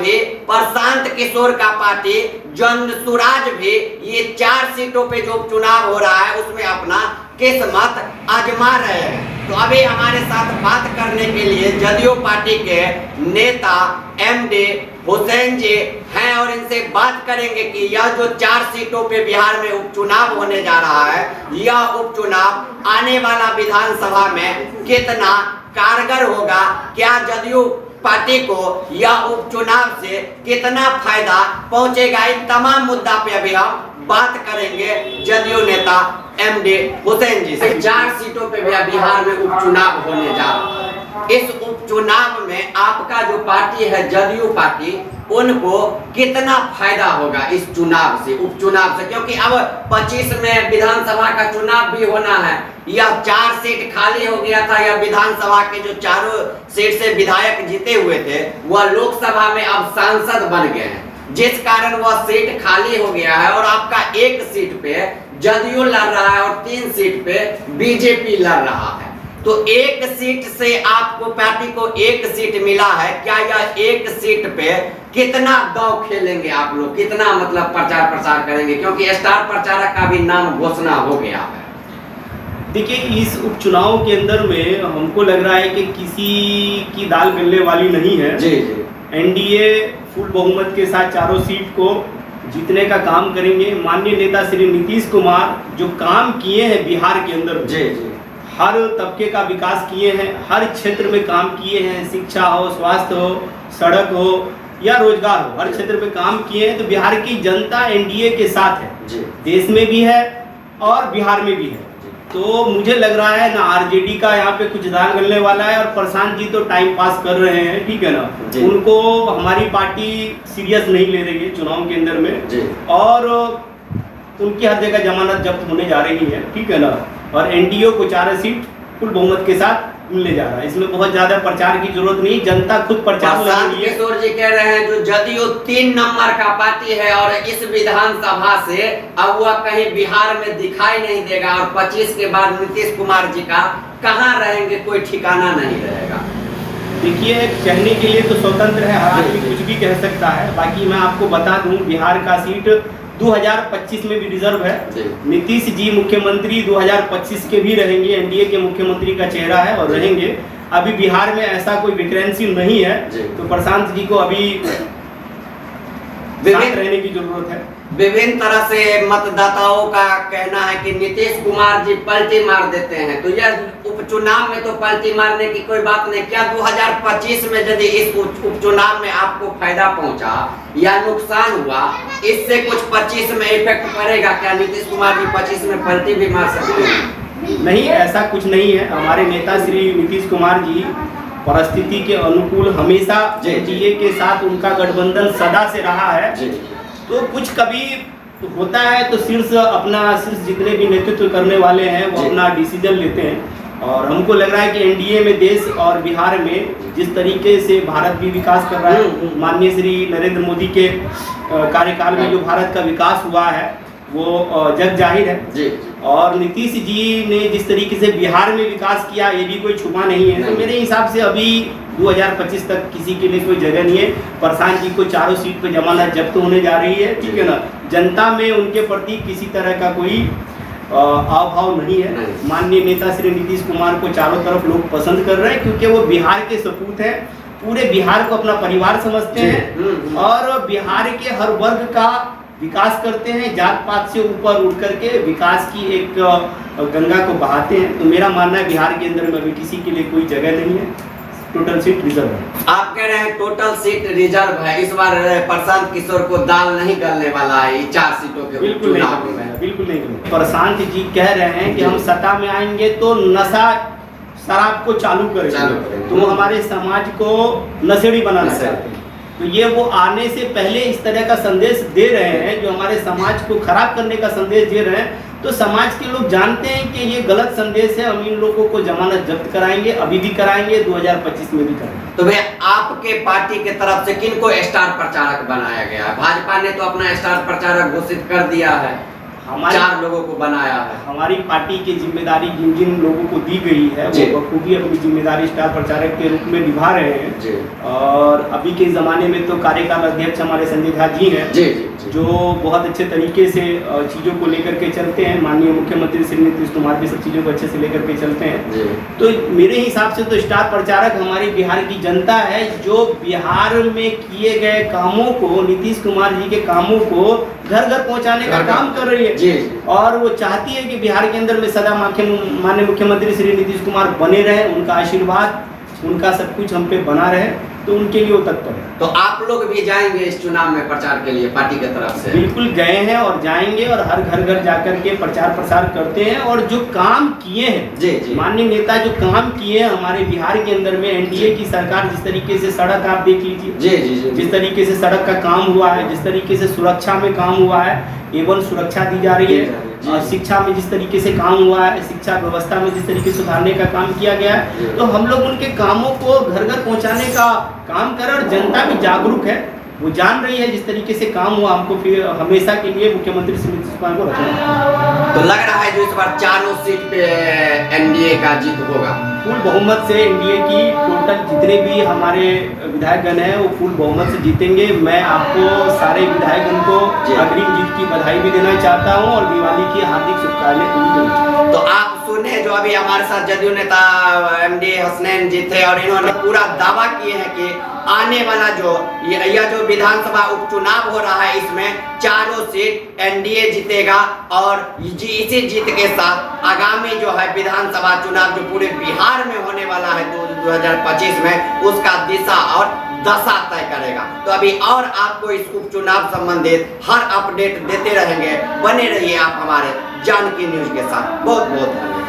अभी प्रशांत किशोर का पार्टी जनसुराज भी ये 4 सीटों पे जो चुनाव हो रहा है उसमें अपना किस्मत आजमा रहे हैं। तो अभी हमारे साथ बात करने के लिए जदयू पार्टी के नेता एमडी हुसैन जी हैं और इनसे बात करेंगे कि यह जो 4 सीटों पे बिहार में उपचुनाव होने जा रहा है, यह उपचुनाव आने वाला विधानसभा में कितना कारगर होगा, क्या जदयू पार्टी को यह उपचुनाव से कितना फायदा पहुंचेगा, इन तमाम मुद्दा पे अभी हम बात करेंगे जदयू नेता एमडी हुसैन जी से। 4 सीटों पे बिहार में उपचुनाव होने जा रहा है। इस उपचुनाव में आपका जो पार्टी है जदयू पार्टी, उनको कितना फायदा होगा इस चुनाव से, उपचुनाव से, क्योंकि अब 25 में विधानसभा का चुनाव भी होना है। यह 4 सीट खाली हो गया था, यह विधानसभा के जो 4 सीट से विधायक जीते हुए थे वह लोकसभा में अब सांसद बन गए हैं, जिस कारण वह सीट खाली हो गया है और आपका 1 सीट पे जदयू लड़ रहा है और 3 सीट पे बीजेपी लड़ रहा है। तो 1 सीट से आपको पार्टी को 1 सीट मिला है, क्या यह 1 सीट पे कितना दांव खेलेंगे आप लोग, कितना मतलब प्रचार प्रसार करेंगे, क्योंकि स्टार प्रचारक का भी नाम घोषणा हो गया है। देखिए, इस उपचुनाव के अंदर में हमको लग रहा है कि किसी की दाल गलने वाली नहीं है। जी जी। एनडीए फुल बहुमत के साथ 4 सीट को जीतने का काम करेंगे। माननीय नेता श्री नीतीश कुमार जो काम किए हैं बिहार के अंदर, जी जी, हर तबके का विकास किए हैं, हर क्षेत्र में काम किए हैं, शिक्षा हो, स्वास्थ्य हो, सड़क हो या रोजगार हो, हर क्षेत्र में काम किए हैं। तो बिहार की जनता एनडीए के साथ है, देश में भी है और बिहार में भी है। तो मुझे लग रहा है ना आरजेडी का यहाँ पे कुछ दाल गलने वाला है, और प्रशांत जी तो टाइम पास कर रहे हैं, ठीक है ना। उनको हमारी पार्टी सीरियस नहीं ले रही है चुनाव के अंदर में, और उनकी हर जगह जमानत जब्त होने जा रही है, ठीक है ना। और एनडीए को 4 सीट फुल बहुमत के साथ मिलने जा रहा है। इसमें बहुत ज्यादा प्रचार की जरूरत नहीं, जनता खुद प्रचार कर रही है। किशोर जी कह रहे हैं जो जदयू 3 नंबर का पार्टी है और इस विधानसभा से अब वह कहीं बिहार में दिखाई नहीं देगा, और 25 के बाद नीतीश कुमार जी का कहाँ रहेंगे कोई ठिकाना नहीं रहेगा। देखिए, कहने के लिए तो स्वतंत्र है, हर आदमी कुछ भी कह सकता है। बाकी मैं आपको बता दूं, बिहार का सीट 2025 में भी रिजर्व है। नीतीश जी मुख्यमंत्री 2025 के भी रहेंगे, एनडीए के मुख्यमंत्री का चेहरा है और रहेंगे। अभी बिहार में ऐसा कोई वैकेंसी नहीं है, तो प्रशांत जी को अभी रहने की जरूरत है। विभिन्न तरह से मतदाताओं का कहना है कि नीतीश कुमार जी पलटी मार देते हैं, तो यह उपचुनाव में तो पलटी मारने की कोई बात नहीं। क्या 2025 में यदि इस उपचुनाव में आपको फायदा पहुंचा या नुकसान हुआ, इससे कुछ 25 में इफेक्ट पड़ेगा? क्या नीतीश कुमार जी 25 में पलटी भी मार सकते हैं? नहीं, ऐसा कुछ नहीं है। हमारे नेता श्री नीतीश कुमार जी परिस्थिति के अनुकूल हमेशा एनडीए के साथ उनका गठबंधन सदा से रहा है। तो कुछ कभी होता है तो शीर्ष जितने भी नेतृत्व करने वाले हैं वो अपना डिसीजन लेते हैं, और हमको लग रहा है कि एनडीए में देश और बिहार में जिस तरीके से भारत भी विकास कर रहा है, माननीय श्री नरेंद्र मोदी के कार्यकाल में जो भारत का विकास हुआ है वो जग जाहिर है। और नीतीश जी ने जिस तरीके से बिहार में विकास किया, ये भी कोई छुपा नहीं है। तो मेरे हिसाब से अभी 2025 तक किसी के लिए कोई जगह नहीं है। प्रशांत जी को 4 सीट पे जमानत जब्त होने जा रही है, ठीक है ना। जनता में उनके प्रति किसी तरह का कोई अभाव नहीं है। माननीय नेता श्री नीतीश कुमार को चारों तरफ लोग पसंद कर रहे हैं, क्योंकि वो बिहार के सपूत हैं, पूरे बिहार को अपना परिवार समझते हैं और बिहार के हर वर्ग का विकास करते हैं, जात पात से ऊपर उठ करके विकास की एक गंगा को बहाते हैं। तो मेरा मानना है बिहार के अंदर में अभी किसी के लिए कोई जगह नहीं है, टोटल सीट रिजर्व है। आप कह रहे हैं टोटल सीट रिजर्व है, इस बार प्रशांत किशोर को दाल नहीं गलने वाला है 4 सीटों के बिल्कुल नहीं। प्रशांत जी कह रहे हैं कि हम सत्ता में आएंगे तो नशा शराब को चालू करेंगे, तो वो हमारे समाज को नशेड़ी बनाना चाहते हैं। तो ये वो आने से पहले इस तरह का संदेश दे रहे हैं जो हमारे समाज को खराब करने का संदेश दे रहे हैं। तो समाज के लोग जानते हैं कि ये गलत संदेश है, हम इन लोगों को जमानत जब्त कराएंगे, अभी भी कराएंगे, 2025 में भी कराएंगे। तो भैया, आपके पार्टी के तरफ से किनको स्टार प्रचारक बनाया गया है? भाजपा ने तो अपना स्टार प्रचारक घोषित कर दिया है। हमारे 4 लोगों को बनाया है। हमारी पार्टी की जिम्मेदारी जिन जिन लोगों को दी गई है जी। वो बखूबी अपनी जिम्मेदारी स्टार प्रचारक के रूप में निभा रहे हैं। जी और अभी के ज़माने में तो कार्यकाल अध्यक्ष हमारे संजय झा जी हैं, जी जी जो बहुत अच्छे तरीके से चीज़ों को लेकर के चलते हैं। माननीय मुख्यमंत्री श्री नीतीश कुमार भी सब चीज़ों को अच्छे से लेकर के चलते हैं। जी। तो मेरे हिसाब से तो स्टार प्रचारक हमारे बिहार की जनता है, जो बिहार में किए गए कामों को, नीतीश कुमार जी के कामों को घर घर पहुंचाने का काम कर रही है। जी। और वो चाहती है कि बिहार के अंदर में सदा माननीय मुख्यमंत्री श्री नीतीश कुमार बने रहे, उनका आशीर्वाद, उनका सब कुछ हम पे बना रहे, तो उनके लिए वो तत्पर है। तो आप लोग भी जाएंगे इस चुनाव में प्रचार के लिए पार्टी की तरफ से? बिल्कुल गए हैं और जाएंगे, और हर घर घर जाकर के प्रचार प्रसार करते हैं। और जो काम किए हैं जी जी माननीय नेता, जो काम किए हैं हमारे बिहार के अंदर में, एनडीए की सरकार जिस तरीके से सड़क, आप देख लीजिए जी जी जी जिस तरीके से सड़क का काम हुआ है, जिस तरीके से सुरक्षा में काम हुआ है, एवं सुरक्षा दी जा रही है, और शिक्षा में जिस तरीके से काम हुआ है, शिक्षा व्यवस्था में जिस तरीके से सुधारने का काम किया गया है, तो हम लोग उनके कामों को घर घर पहुंचाने का काम कर, और जनता भी जागरूक है, वो जान रही है जिस तरीके से काम हुआ, हमको फिर हमेशा के लिए मुख्यमंत्री श्री नीतीश कुमार को रखना। तो लग रहा है जो इस बार 4 सीट पे एनडीए का जीत होगा। फुल बहुमत से एनडीए की टोटल जितने भी हमारे विधायकगण हैं वो फुल बहुमत से जीतेंगे। मैं आपको सारे विधायकगण को अग्रिम जीत की बधाई भी देना चाहता हूं, और दिवाली की हार्दिक शुभकामनाएं भी देना चाहता हूं। तो आप सुने जो अभी हमारे साथ जदयू नेता एमडी हसनैन जी थे, और इन्होंने पूरा दावा किए हैं कि आने वाला जो यह जो विधानसभा उपचुनाव हो रहा है, इसमें 4 सीट एनडीए जीतेगा, और इसी जीत के साथ आगामी जो है विधानसभा चुनाव जो पूरे बिहार में होने वाला है 2025 में, उसका दिशा और दशा तय करेगा। तो अभी और आपको इस उपचुनाव संबंधित हर अपडेट देते रहेंगे। बने रहिए आप हमारे जानकी न्यूज के साथ। बहुत बहुत धन्यवाद।